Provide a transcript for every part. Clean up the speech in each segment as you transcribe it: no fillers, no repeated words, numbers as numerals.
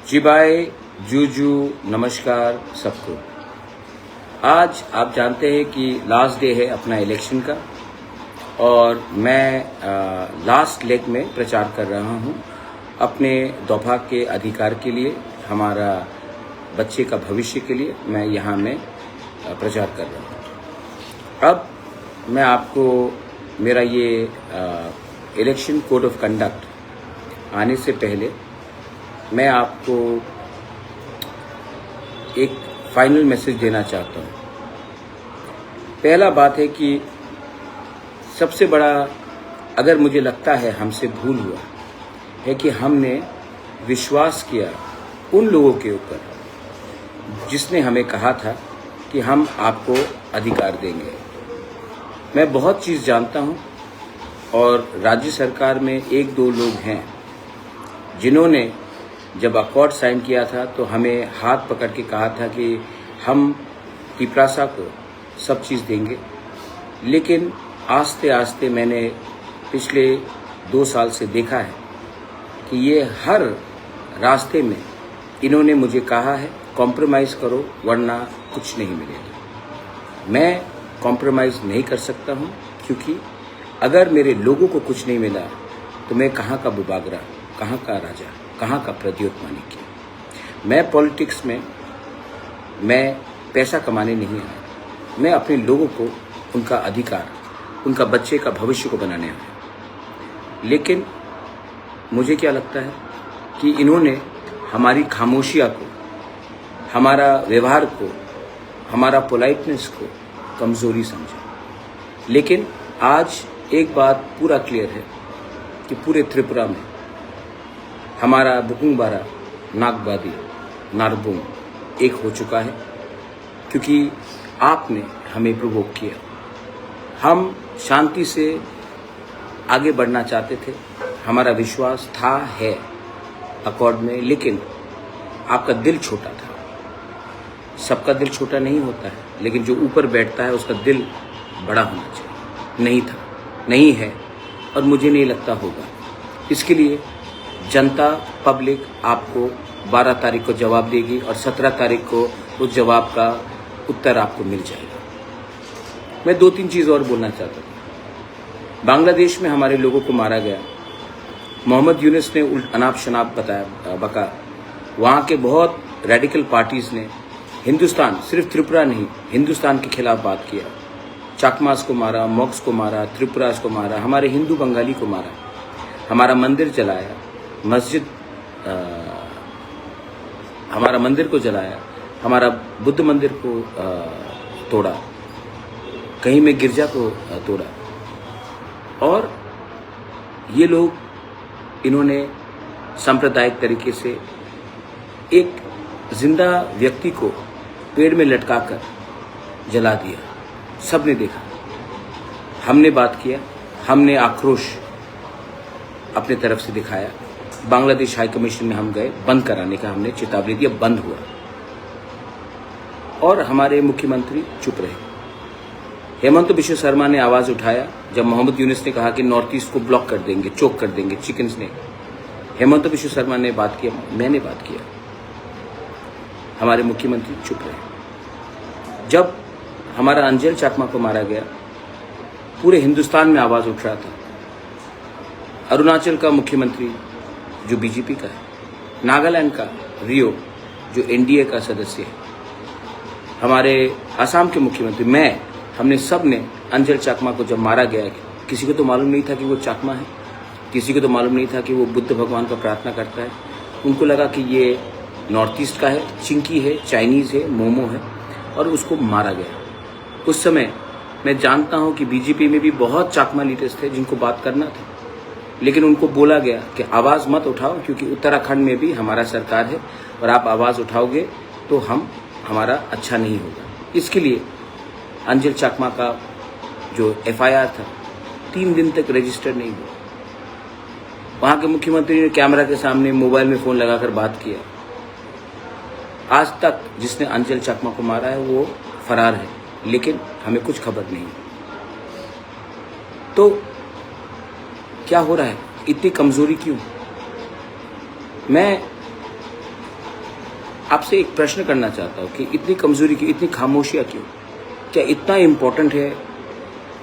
जी भाई, जूजू, नमस्कार सबको। आज आप जानते हैं कि लास्ट डे है अपना इलेक्शन का और मैं लास्ट लेग में प्रचार कर रहा हूं अपने दोपहर के अधिकार के लिए, हमारा बच्चे का भविष्य के लिए मैं यहाँ में प्रचार कर रहा हूँ। अब मैं आपको मेरा ये इलेक्शन कोड ऑफ कंडक्ट आने से पहले मैं आपको एक फाइनल मैसेज देना चाहता हूँ। पहला बात है कि सबसे बड़ा, अगर मुझे लगता है हमसे भूल हुआ है कि हमने विश्वास किया उन लोगों के ऊपर जिसने हमें कहा था कि हम आपको अधिकार देंगे। मैं बहुत चीज़ जानता हूँ और राज्य सरकार में एक दो लोग हैं जिन्होंने जब अकॉर्ड साइन किया था तो हमें हाथ पकड़ के कहा था कि हम पिपरासा को सब चीज़ देंगे, लेकिन आस्ते आस्ते मैंने पिछले 2 साल से देखा है कि ये हर रास्ते में इन्होंने मुझे कहा है कॉम्प्रोमाइज़ करो वरना कुछ नहीं मिलेगा। मैं कॉम्प्रोमाइज़ नहीं कर सकता हूँ, क्योंकि अगर मेरे लोगों को कुछ नहीं मिला तो मैं कहाँ का बुबागरा, कहाँ का राजा, कहाँ का प्रद्योत मानिक्य। मैं पॉलिटिक्स में मैं पैसा कमाने नहीं आया, मैं अपने लोगों को उनका अधिकार, उनका बच्चे का भविष्य को बनाने आया। लेकिन मुझे क्या लगता है कि इन्होंने हमारी खामोशियाँ को, हमारा व्यवहार को, हमारा पोलाइटनेस को कमज़ोरी समझा। लेकिन आज एक बात पूरा क्लियर है कि पूरे त्रिपुरा में हमारा बुकुंगबारा, नागबादी, नारबुंग एक हो चुका है, क्योंकि आपने हमें प्रोवोक किया। हम शांति से आगे बढ़ना चाहते थे, हमारा विश्वास था है अकॉर्ड में, लेकिन आपका दिल छोटा था। सबका दिल छोटा नहीं होता है, लेकिन जो ऊपर बैठता है उसका दिल बड़ा होना चाहिए। नहीं था, नहीं है और मुझे नहीं लगता होगा। इसके लिए जनता, पब्लिक आपको 12 तारीख को जवाब देगी और 17 तारीख को उस जवाब का उत्तर आपको मिल जाएगा। मैं 2-3 चीज़ और बोलना चाहता हूँ। बांग्लादेश में हमारे लोगों को मारा गया, मोहम्मद यूनुस ने अनाप शनाप बका। वहाँ के बहुत रेडिकल पार्टीज़ ने हिंदुस्तान, सिर्फ त्रिपुरा नहीं, हिंदुस्तान के खिलाफ बात किया। चाकमास को मारा, मॉक्स को मारा, त्रिपुरास को मारा, हमारे हिंदू बंगाली को मारा, हमारा मंदिर जलाया, हमारा मंदिर को जलाया, हमारा बुद्ध मंदिर को तोड़ा, कहीं में गिरजा को तोड़ा। और ये लोग, इन्होंने सांप्रदायिक तरीके से एक जिंदा व्यक्ति को पेड़ में लटकाकर जला दिया। सबने देखा, हमने बात किया, हमने आक्रोश अपने तरफ से दिखाया। बांग्लादेश हाई कमीशन में हम गए, बंद कराने का हमने चेतावनी दी, बंद हुआ। और हमारे मुख्यमंत्री चुप रहे। हेमंत बिश्व शर्मा ने आवाज़ उठाया जब मोहम्मद यूनुस ने कहा कि नॉर्थ ईस्ट को ब्लॉक कर देंगे, चोक कर देंगे चिकन्स ने। हेमंत बिश्व शर्मा ने बात किया, मैंने बात किया, हमारे मुख्यमंत्री चुप रहे। जब हमारा अंजल चाकमा को मारा गया, पूरे हिंदुस्तान में आवाज़ उठ रहा था। अरुणाचल का मुख्यमंत्री जो बीजेपी का है, नागालैंड का रियो जो एनडीए का सदस्य है, हमारे असम के मुख्यमंत्री, हमने सब ने अंजल चाकमा को जब मारा गया, किसी को तो मालूम नहीं था कि वो चाकमा है, किसी को तो मालूम नहीं था कि वो बुद्ध भगवान का प्रार्थना करता है। उनको लगा कि ये नॉर्थ ईस्ट का है, चिंकी है, चाइनीज़ है, मोमो है, और उसको मारा गया। उस समय मैं जानता हूँ कि बीजेपी में भी बहुत चाकमा लीडर्स थे जिनको बात करना था, लेकिन उनको बोला गया कि आवाज़ मत उठाओ, क्योंकि उत्तराखंड में भी हमारा सरकार है और आप आवाज़ उठाओगे तो हमारा अच्छा नहीं होगा। इसके लिए अंजल चाकमा का जो एफआईआर था 3 दिन तक रजिस्टर नहीं हुआ। वहाँ के मुख्यमंत्री ने कैमरा के सामने मोबाइल में फ़ोन लगाकर बात किया। आज तक जिसने अंजल चाकमा को मारा है वो फरार है, लेकिन हमें कुछ खबर नहीं। तो क्या हो रहा है, इतनी कमज़ोरी क्यों? मैं आपसे एक प्रश्न करना चाहता हूँ कि इतनी कमजोरी क्यों, इतनी खामोशियाँ क्यों? क्या इतना इम्पोर्टेंट है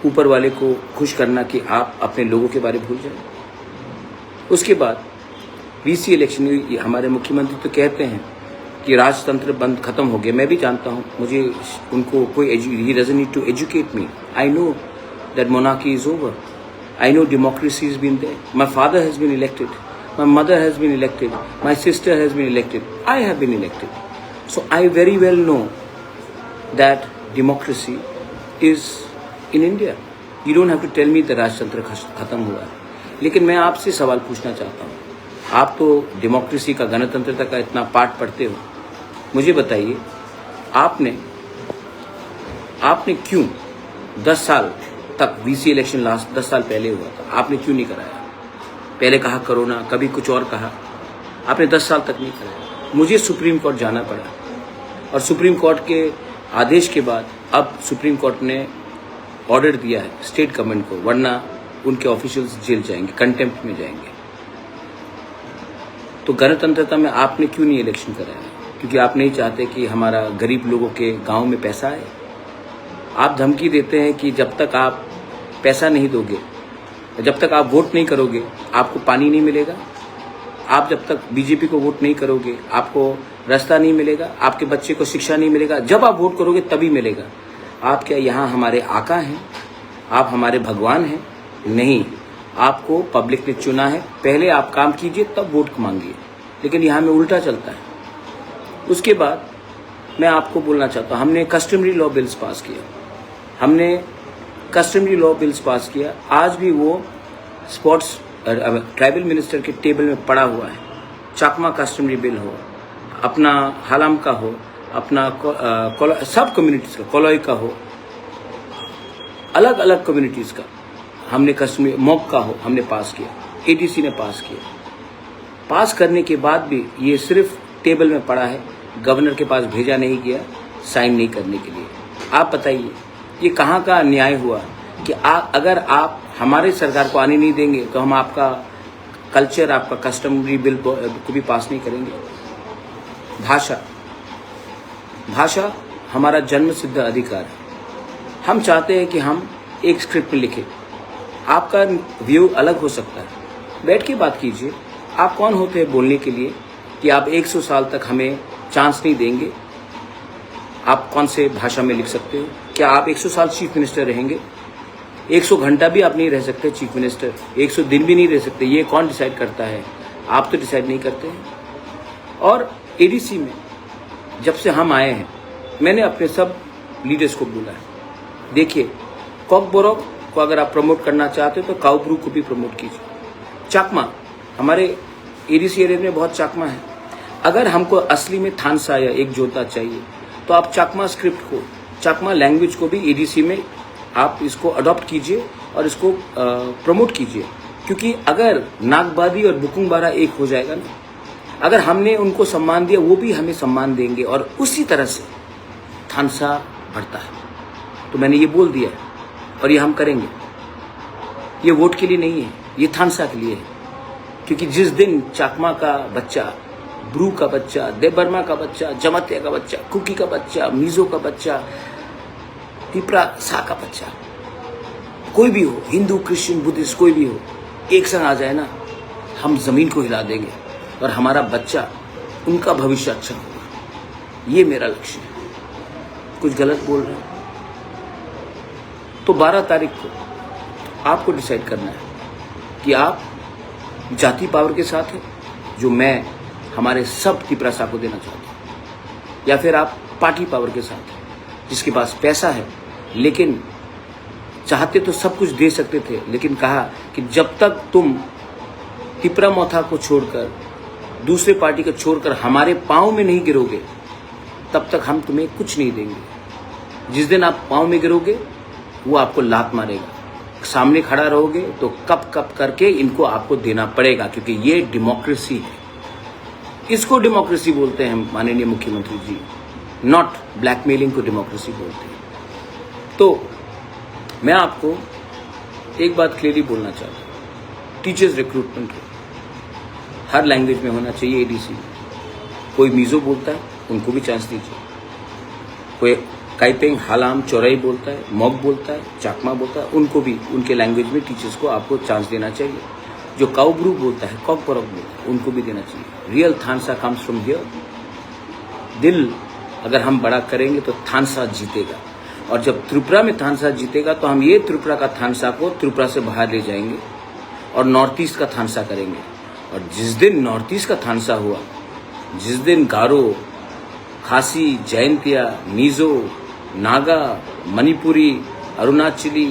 ऊपर वाले को खुश करना कि आप अपने लोगों के बारे में भूल जाए? उसके बाद वीसी इलेक्शन, हमारे मुख्यमंत्री तो कहते हैं कि राजतंत्र बंद खत्म हो गया। मैं भी जानता हूँ, मुझे उनको कोई ही doesn't need to educate me. I know that monarchy is over. I know democracy has been there. My father has been elected. My mother has been elected. My sister has been elected. I have been elected. So I very well know that democracy is in India. You don't have to tell me that राजतंत्र खत्म हुआ है. लेकिन मैं आपसे सवाल पूछना चाहता हूँ. आप तो डेमोक्रेसी का, गणतंत्रता का इतना पाठ पढ़ते हो. मुझे बताइए, आपने क्यों 10 साल तक, वीसी इलेक्शन लास्ट 10 साल पहले हुआ था, आपने क्यों नहीं कराया? पहले कहा कोरोना, कभी कुछ और कहा, आपने 10 साल तक नहीं कराया. मुझे सुप्रीम कोर्ट जाना पड़ा और सुप्रीम कोर्ट के आदेश के बाद अब सुप्रीम कोर्ट ने ऑर्डर दिया है स्टेट गवर्नमेंट को, वरना उनके ऑफिशियल्स जेल जाएंगे, कंटेम्प्ट में जाएंगे. तो गणतंत्रता में आपने क्यों नहीं इलेक्शन कराया? क्योंकि आप नहीं चाहते कि हमारा गरीब लोगों के गाँव में पैसा आए. आप धमकी देते हैं कि जब तक आप पैसा नहीं दोगे, जब तक आप वोट नहीं करोगे, आपको पानी नहीं मिलेगा. आप जब तक बीजेपी को वोट नहीं करोगे, आपको रास्ता नहीं मिलेगा, आपके बच्चे को शिक्षा नहीं मिलेगा. जब आप वोट करोगे तभी मिलेगा. आप क्या यहाँ हमारे आका हैं? आप हमारे भगवान हैं? नहीं, आपको पब्लिक ने चुना है. पहले आप काम कीजिए, तब वोट मांगिए. लेकिन यहाँ में उल्टा चलता है. उसके बाद मैं आपको बोलना चाहता हूँ, हमने कस्टमरी लॉ बिल्स पास किया. हमने कस्टमरी लॉ बिल्स पास किया. आज भी वो स्पोर्ट्स ट्राइबल मिनिस्टर के टेबल में पड़ा हुआ है. चाकमा कस्टमरी बिल हो, अपना हालाम का हो, अपना सब कम्युनिटीज़ का, कोलोई का हो, अलग अलग कम्युनिटीज़ का हमने कस्टमरी, मॉक का हो, हमने पास किया. एडीसी ने पास किया. पास करने के बाद भी ये सिर्फ टेबल में पड़ा है, गवर्नर के पास भेजा नहीं गया साइन नहीं करने के लिए. आप बताइए, ये कहाँ का न्याय हुआ कि अगर आप हमारे सरकार को आने नहीं देंगे तो हम आपका कल्चर, आपका कस्टमरी बिल को भी पास नहीं करेंगे. भाषा हमारा जन्म सिद्ध अधिकार है. हम चाहते हैं कि हम एक स्क्रिप्ट में लिखें. आपका व्यू अलग हो सकता है, बैठ के बात कीजिए. आप कौन होते हैं बोलने के लिए कि आप 100 साल तक हमें चांस नहीं देंगे? आप कौन से भाषा में लिख सकते हो? क्या आप 100 साल चीफ मिनिस्टर रहेंगे? 100 घंटा भी आप नहीं रह सकते चीफ मिनिस्टर, 100 दिन भी नहीं रह सकते. ये कौन डिसाइड करता है? आप तो डिसाइड नहीं करते हैं. और एडीसी में जब से हम आए हैं, मैंने अपने सब लीडर्स को बोला है, देखिए, कॉकबोरोक को अगर आप प्रमोट करना चाहते हो तो काउब्रू को भी प्रमोट कीजिए. चाकमा, हमारे एडीसी एरिया में बहुत चाकमा है. अगर हमको असली में थानसा या एक जोता चाहिए तो आप चाकमा स्क्रिप्ट को, चाकमा लैंग्वेज को भी एडीसी में आप इसको अडॉप्ट कीजिए और इसको प्रमोट कीजिए. क्योंकि अगर नागबादी और बुकुंगबारा एक हो जाएगा ना, अगर हमने उनको सम्मान दिया, वो भी हमें सम्मान देंगे और उसी तरह से थानसा बढ़ता है. तो मैंने ये बोल दिया है और ये हम करेंगे. ये वोट के लिए नहीं है, ये थानसा के लिए है. क्योंकि जिस दिन चाकमा का बच्चा, ब्रू का बच्चा, देबर्मा का बच्चा, जमातिया का बच्चा, कुकी का बच्चा, मिजो का बच्चा, तिपरा सा का बच्चा, कोई भी हो, हिंदू, क्रिश्चियन, बुद्धिस्ट, कोई भी हो, एक संग आ जाए ना, हम जमीन को हिला देंगे और हमारा बच्चा, उनका भविष्य अच्छा होगा. ये मेरा लक्ष्य है. कुछ गलत बोल रहे हैं तो 12 तारीख को आपको डिसाइड करना है कि आप जाति पावर के साथ हैं, जो मैं हमारे सब तिपरासा को देना चाहता हूँ, या फिर आप पार्टी पावर के साथ हैं, जिसके पास पैसा है, लेकिन चाहते तो सब कुछ दे सकते थे, लेकिन कहा कि जब तक तुम तिपरा मोथा को छोड़कर, दूसरे पार्टी को छोड़कर हमारे पाँव में नहीं गिरोगे, तब तक हम तुम्हें कुछ नहीं देंगे. जिस दिन आप पाँव में गिरोगे, वो आपको लात मारेगा. सामने खड़ा रहोगे तो कप कप करके इनको आपको देना पड़ेगा, क्योंकि ये डेमोक्रेसी है. इसको डेमोक्रेसी बोलते हैं माननीय मुख्यमंत्री जी, नॉट ब्लैकमेलिंग को डेमोक्रेसी बोलते हैं. तो मैं आपको एक बात क्लियरली बोलना चाहता हूँ, टीचर्स रिक्रूटमेंट हर लैंग्वेज में होना चाहिए. एडीसी कोई मीज़ो बोलता है, उनको भी चांस दीजिए। कोई काइपेंग हालाम चौराई बोलता है, मॉग बोलता है, चाकमा बोलता है, उनको भी उनके लैंग्वेज में टीचर्स को आपको चांस देना चाहिए। जो काउब्रू बोलता है, कॉकबरक बोलता है, उनको भी देना चाहिए। रियल थानसा कम्स फ्रॉम हियर। दिल अगर हम बड़ा करेंगे तो थानसा जीतेगा, और जब त्रिपुरा में थानसा जीतेगा तो हम ये त्रिपुरा का थानसा को त्रिपुरा से बाहर ले जाएंगे और नॉर्थ ईस्ट का थानसा करेंगे। और जिस दिन नॉर्थ ईस्ट का थानसा हुआ, जिस दिन गारो, खासी, जैंतिया, मिजो, नागा, मणिपुरी, अरुणाचली,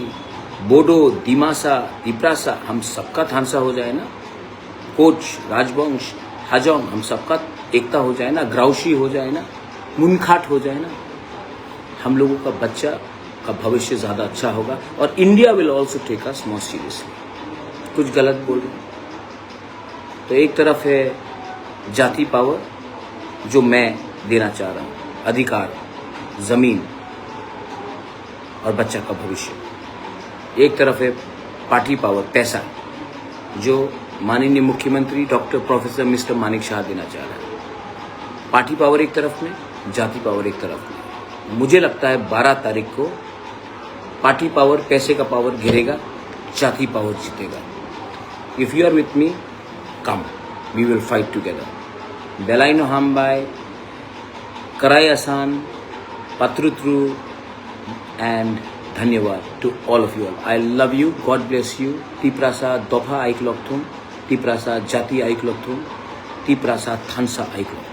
बोडो, दिमासा, तिप्रासा, हम सबका थानसा हो जाए ना, कोच, राजवंश, हाजोंग, हम सबका एकता हो जाए ना, ग्राउशी हो जाए ना, मुनखाट हो जाए ना, हम लोगों का बच्चा का भविष्य ज़्यादा अच्छा होगा। और India will also take us more seriously. कुछ गलत बोल रहे तो एक तरफ है जाति पावर जो मैं देना चाह रहा हूँ, अधिकार, ज़मीन और बच्चा का भविष्य। एक तरफ है पार्टी पावर, पैसा, जो माननीय मुख्यमंत्री doctor professor mister Manik Shah देना चाह रहा है। पार्टी पावर एक तरफ में, जाति पावर एक तरफ में। मुझे लगता है 12 तारीख को पार्टी पावर, पैसे का पावर गिरेगा, जाति पावर जीतेगा। If you are with me, come, we will fight together. बेलाइनो हामबाई, कराई आसान, पत्रुत्रु, एंड धन्यवाद to all of you all. I love you, God bless you. Tiprasa दोफा आइक लोकथुम, तिप्रासा जाति आइक लोकथुम, तिप्रासा थानसा आइक लोकथुम।